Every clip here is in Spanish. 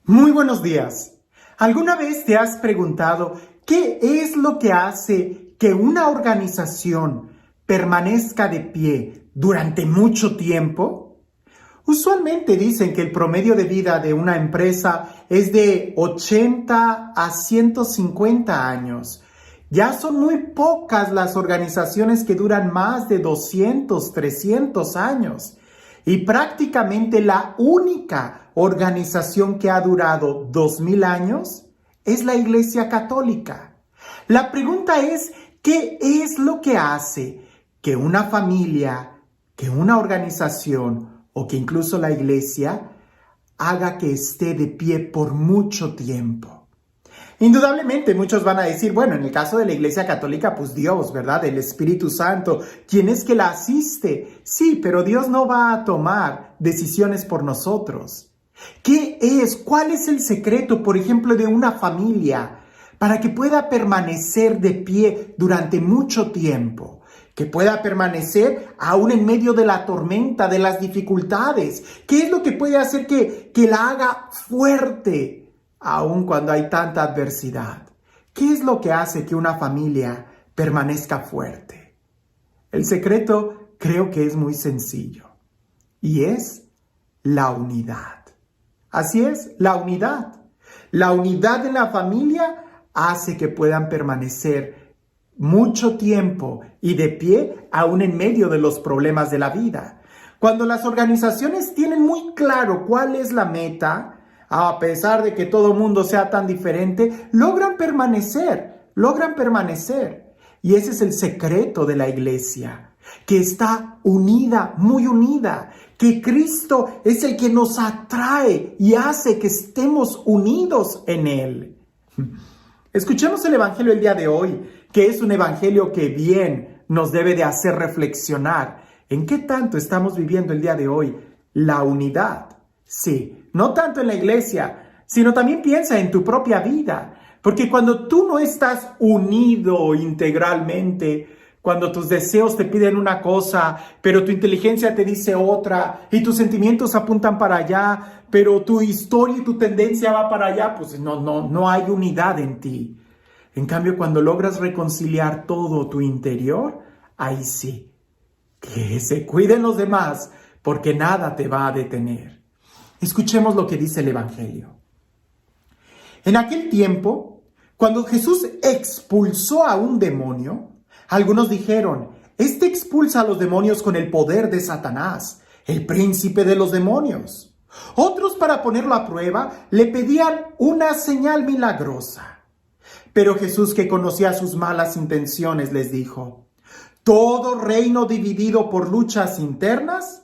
Muy buenos días. ¿Alguna vez te has preguntado qué es lo que hace que una organización permanezca de pie durante mucho tiempo? Usualmente dicen que el promedio de vida de una empresa es de 80 a 150 años. Ya son muy pocas las organizaciones que duran más de 200, 300 años. Y prácticamente la única organización que ha durado 2000 años es la Iglesia Católica. La pregunta es, ¿qué es lo que hace que una familia, que una organización o que incluso la Iglesia haga que esté de pie por mucho tiempo? Indudablemente muchos van a decir, bueno, en el caso de la Iglesia Católica, pues Dios, ¿verdad? El Espíritu Santo, ¿quién es que la asiste? Sí, pero Dios no va a tomar decisiones por nosotros. ¿Qué es? ¿Cuál es el secreto, por ejemplo, de una familia para que pueda permanecer de pie durante mucho tiempo? Que pueda permanecer aún en medio de la tormenta, de las dificultades. ¿Qué es lo que puede hacer que la haga fuerte? Aun cuando hay tanta adversidad. ¿Qué es lo que hace que una familia permanezca fuerte? El secreto creo que es muy sencillo y es la unidad. Así es, la unidad. La unidad de la familia hace que puedan permanecer mucho tiempo y de pie aún en medio de los problemas de la vida. Cuando las organizaciones tienen muy claro cuál es la meta, a pesar de que todo mundo sea tan diferente, logran permanecer. Y ese es el secreto de la iglesia, que está unida, muy unida, que Cristo es el que nos atrae y hace que estemos unidos en Él. Escuchemos el evangelio el día de hoy, que es un evangelio que bien nos debe de hacer reflexionar. ¿En qué tanto estamos viviendo el día de hoy la unidad? Sí, no tanto en la iglesia, sino también piensa en tu propia vida. Porque cuando tú no estás unido integralmente, cuando tus deseos te piden una cosa, pero tu inteligencia te dice otra, y tus sentimientos apuntan para allá, pero tu historia y tu tendencia va para allá, pues no hay unidad en ti. En cambio, cuando logras reconciliar todo tu interior, ahí sí, que se cuiden los demás, porque nada te va a detener. Escuchemos lo que dice el Evangelio. En aquel tiempo, cuando Jesús expulsó a un demonio, algunos dijeron, este expulsa a los demonios con el poder de Satanás, el príncipe de los demonios. Otros, para ponerlo a prueba, le pedían una señal milagrosa. Pero Jesús, que conocía sus malas intenciones, les dijo, todo reino dividido por luchas internas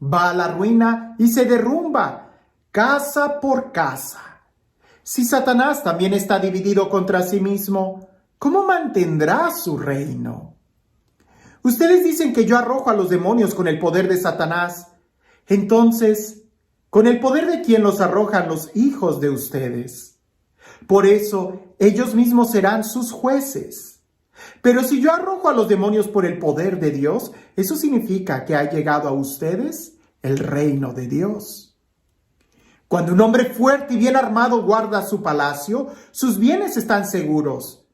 va a la ruina y se derrumba, casa por casa. Si Satanás también está dividido contra sí mismo, ¿cómo mantendrá su reino? Ustedes dicen que yo arrojo a los demonios con el poder de Satanás. Entonces, ¿con el poder de quién los arrojan los hijos de ustedes? Por eso, ellos mismos serán sus jueces. Pero si yo arrojo a los demonios por el poder de Dios, eso significa que ha llegado a ustedes el reino de Dios. Cuando un hombre fuerte y bien armado guarda su palacio, sus bienes están seguros.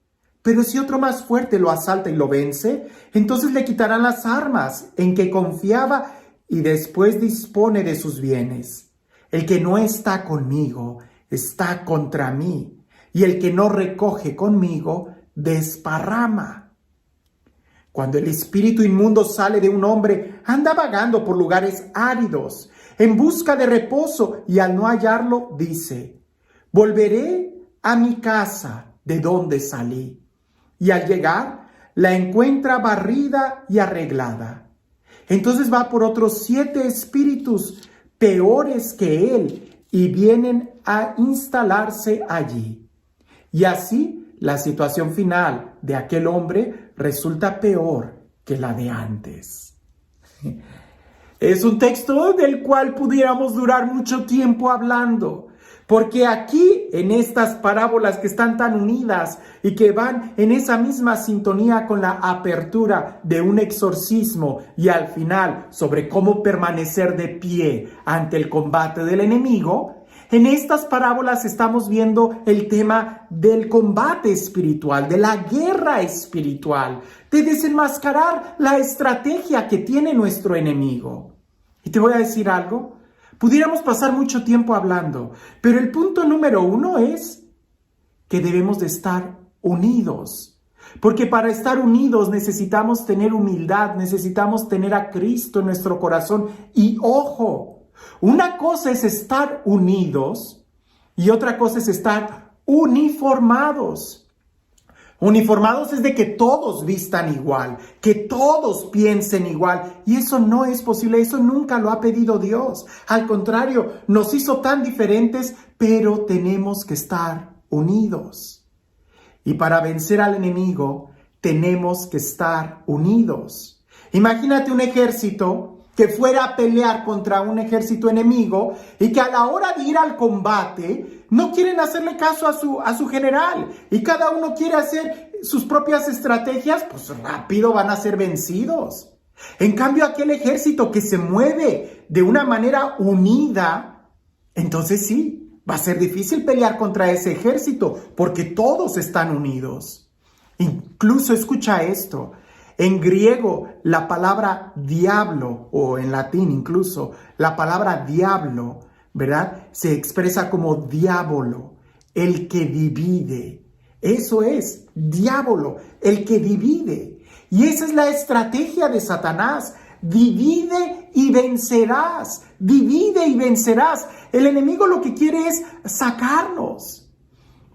Pero si otro más fuerte lo asalta y lo vence, entonces le quitarán las armas en que confiaba y después dispone de sus bienes. El que no está conmigo está contra mí, y el que no recoge conmigo desparrama. Cuando el espíritu inmundo sale de un hombre, anda vagando por lugares áridos, en busca de reposo, y al no hallarlo, dice, volveré a mi casa de donde salí. Y al llegar, la encuentra barrida y arreglada. Entonces va por otros 7 espíritus peores que él, y vienen a instalarse allí. Y así, la situación final de aquel hombre resulta peor que la de antes. Es un texto del cual pudiéramos durar mucho tiempo hablando, porque aquí, en estas parábolas que están tan unidas y que van en esa misma sintonía con la apertura de un exorcismo y al final sobre cómo permanecer de pie ante el combate del enemigo, En estas parábolas estamos viendo el tema del combate espiritual, de la guerra espiritual, de desenmascarar la estrategia que tiene nuestro enemigo. Y te voy a decir algo, pudiéramos pasar mucho tiempo hablando, pero el punto número 1 es que debemos de estar unidos. Porque para estar unidos necesitamos tener humildad, necesitamos tener a Cristo en nuestro corazón. Y ojo, una cosa es estar unidos y otra cosa es estar uniformados. Uniformados es de que todos vistan igual, que todos piensen igual. Y eso no es posible, eso nunca lo ha pedido Dios. Al contrario, nos hizo tan diferentes, pero tenemos que estar unidos. Y para vencer al enemigo, tenemos que estar unidos. Imagínate un ejército que fuera a pelear contra un ejército enemigo y que a la hora de ir al combate no quieren hacerle caso a su general y cada uno quiere hacer sus propias estrategias, pues rápido van a ser vencidos. En cambio, aquel ejército que se mueve de una manera unida, entonces sí, va a ser difícil pelear contra ese ejército porque todos están unidos. Incluso escucha esto. En griego, la palabra diablo, o en latín incluso, la palabra diablo, ¿verdad? Se expresa como diabolo, el que divide. Eso es, diablo, el que divide. Y esa es la estrategia de Satanás. Divide y vencerás. Divide y vencerás. El enemigo lo que quiere es sacarnos.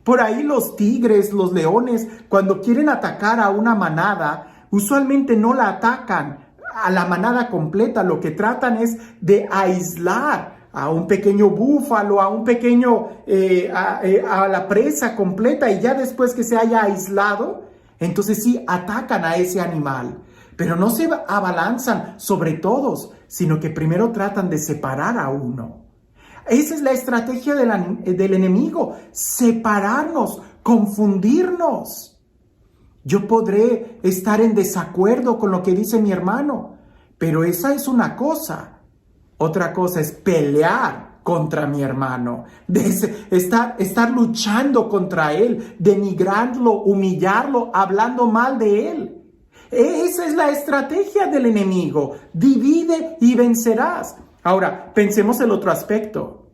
Por ahí los tigres, los leones, cuando quieren atacar a una manada, usualmente no la atacan a la manada completa, lo que tratan es de aislar a un pequeño búfalo, a un pequeño, a la presa completa, y ya después que se haya aislado, entonces sí atacan a ese animal. Pero no se abalanzan sobre todos, sino que primero tratan de separar a uno. Esa es la estrategia del enemigo, separarnos, confundirnos. Yo podré estar en desacuerdo con lo que dice mi hermano, pero esa es una cosa. Otra cosa es pelear contra mi hermano, estar luchando contra él, denigrándolo, humillarlo, hablando mal de él. Esa es la estrategia del enemigo. Divide y vencerás. Ahora, pensemos el otro aspecto.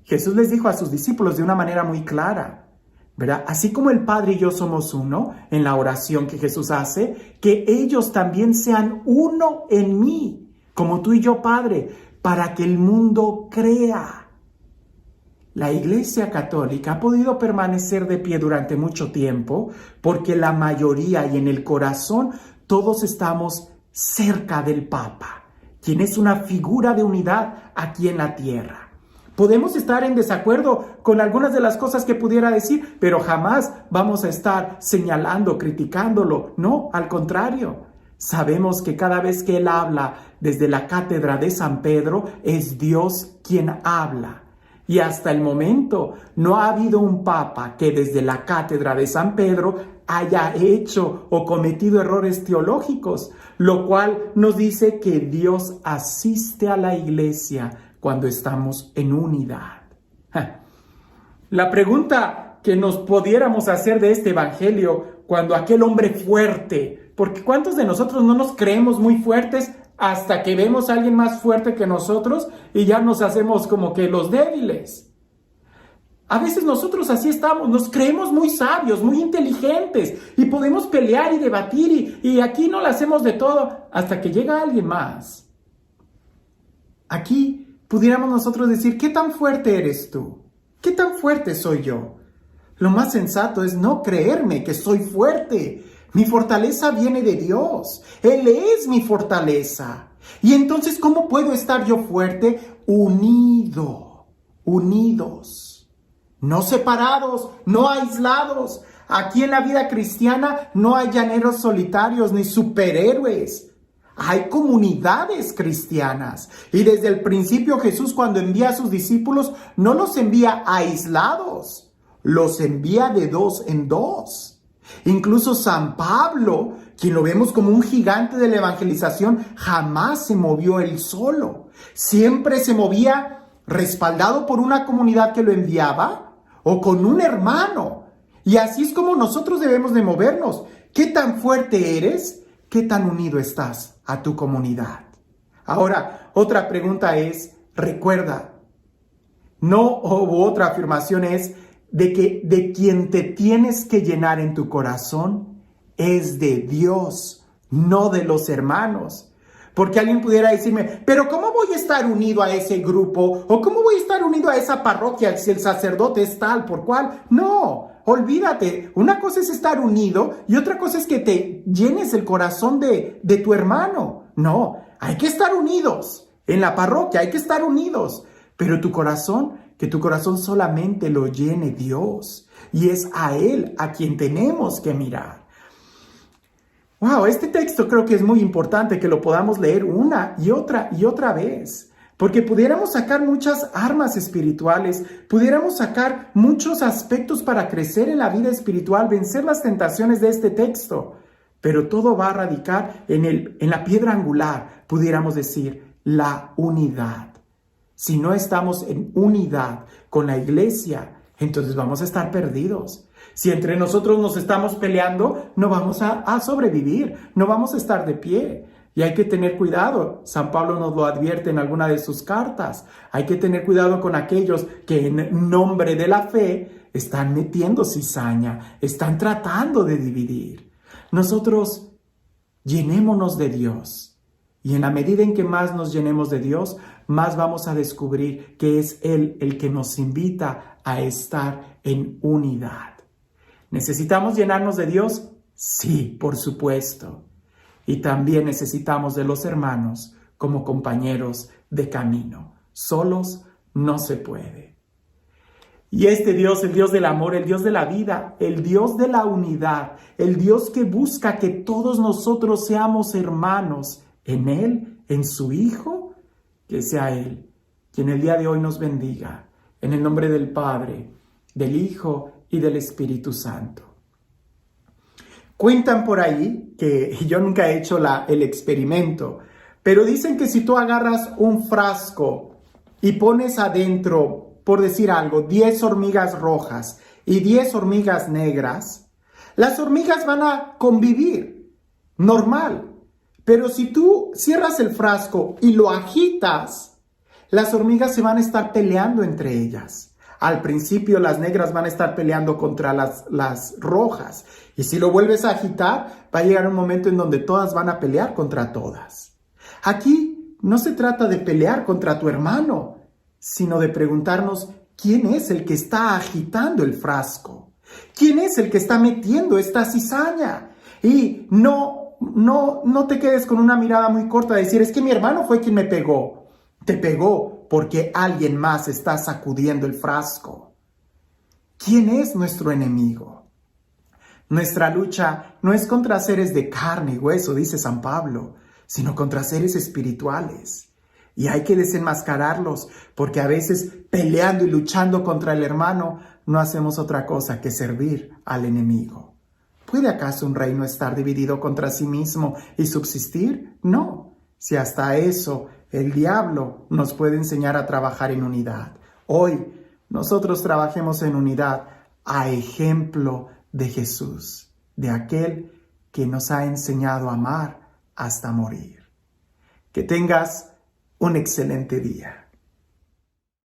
Jesús les dijo a sus discípulos de una manera muy clara, ¿verdad? Así como el Padre y yo somos uno en la oración que Jesús hace, que ellos también sean uno en mí, como tú y yo, Padre, para que el mundo crea. La Iglesia Católica ha podido permanecer de pie durante mucho tiempo porque la mayoría y en el corazón todos estamos cerca del Papa, quien es una figura de unidad aquí en la tierra. Podemos estar en desacuerdo con algunas de las cosas que pudiera decir, pero jamás vamos a estar señalando, criticándolo. No, al contrario. Sabemos que cada vez que Él habla desde la cátedra de San Pedro, es Dios quien habla. Y hasta el momento no ha habido un papa que desde la cátedra de San Pedro haya hecho o cometido errores teológicos, lo cual nos dice que Dios asiste a la iglesia cuando estamos en unidad. La pregunta que nos pudiéramos hacer de este evangelio cuando aquel hombre fuerte, porque ¿cuántos de nosotros no nos creemos muy fuertes hasta que vemos a alguien más fuerte que nosotros y ya nos hacemos como que los débiles? A veces nosotros así estamos, nos creemos muy sabios, muy inteligentes y podemos pelear y debatir y aquí no lo hacemos de todo hasta que llega alguien más. Aquí pudiéramos nosotros decir, ¿qué tan fuerte eres tú? ¿Qué tan fuerte soy yo? Lo más sensato es no creerme que soy fuerte. Mi fortaleza viene de Dios. Él es mi fortaleza. Y entonces, ¿cómo puedo estar yo fuerte? Unido, unidos. No separados, no aislados. Aquí en la vida cristiana no hay llaneros solitarios ni superhéroes. Hay comunidades cristianas. Y desde el principio Jesús, cuando envía a sus discípulos, no los envía aislados. Los envía de dos en dos. Incluso San Pablo, quien lo vemos como un gigante de la evangelización, jamás se movió él solo. Siempre se movía respaldado por una comunidad que lo enviaba o con un hermano. Y así es como nosotros debemos de movernos. ¿Qué tan fuerte eres? ¿Qué tan unido estás a tu comunidad? Ahora, otra pregunta es, recuerda, otra afirmación es de que de quien te tienes que llenar en tu corazón es de Dios, no de los hermanos. Porque alguien pudiera decirme, pero ¿cómo voy a estar unido a ese grupo? ¿O cómo voy a estar unido a esa parroquia si el sacerdote es tal por cual? No, olvídate. Una cosa es estar unido y otra cosa es que te llenes el corazón de tu hermano. No, hay que estar unidos. En la parroquia hay que estar unidos. Pero que tu corazón solamente lo llene Dios. Y es a Él a quien tenemos que mirar. Wow, este texto creo que es muy importante que lo podamos leer una y otra vez, porque pudiéramos sacar muchas armas espirituales, pudiéramos sacar muchos aspectos para crecer en la vida espiritual, vencer las tentaciones de este texto, pero todo va a radicar en la piedra angular, pudiéramos decir, la unidad. Si no estamos en unidad con la iglesia, entonces vamos a estar perdidos. Si entre nosotros nos estamos peleando, no vamos a sobrevivir, no vamos a estar de pie. Y hay que tener cuidado. San Pablo nos lo advierte en alguna de sus cartas. Hay que tener cuidado con aquellos que en nombre de la fe están metiendo cizaña, están tratando de dividir. Nosotros llenémonos de Dios. Y en la medida en que más nos llenemos de Dios, más vamos a descubrir que es Él el que nos invita a estar en unidad. ¿Necesitamos llenarnos de Dios? Sí, por supuesto. Y también necesitamos de los hermanos como compañeros de camino. Solos no se puede. Y este Dios, el Dios del amor, el Dios de la vida, el Dios de la unidad, el Dios que busca que todos nosotros seamos hermanos en Él, en su Hijo, que sea Él quien el día de hoy nos bendiga. En el nombre del Padre, del Hijo y del Espíritu Santo. Cuentan por ahí, que yo nunca he hecho el experimento, pero dicen que si tú agarras un frasco y pones adentro, por decir algo, 10 hormigas rojas y 10 hormigas negras, las hormigas van a convivir, normal. Pero si tú cierras el frasco y lo agitas, las hormigas se van a estar peleando entre ellas. Al principio las negras van a estar peleando contra las rojas. Y si lo vuelves a agitar, va a llegar un momento en donde todas van a pelear contra todas. Aquí no se trata de pelear contra tu hermano, sino de preguntarnos quién es el que está agitando el frasco. ¿Quién es el que está metiendo esta cizaña? Y no te quedes con una mirada muy corta de decir, es que mi hermano fue quien me pegó. Te pegó porque alguien más está sacudiendo el frasco. ¿Quién es nuestro enemigo? Nuestra lucha no es contra seres de carne y hueso, dice San Pablo, sino contra seres espirituales. Y hay que desenmascararlos, porque a veces peleando y luchando contra el hermano, no hacemos otra cosa que servir al enemigo. ¿Puede acaso un reino estar dividido contra sí mismo y subsistir? No. Si hasta eso el diablo nos puede enseñar a trabajar en unidad. Hoy nosotros trabajemos en unidad a ejemplo de Jesús, de aquel que nos ha enseñado a amar hasta morir. Que tengas un excelente día.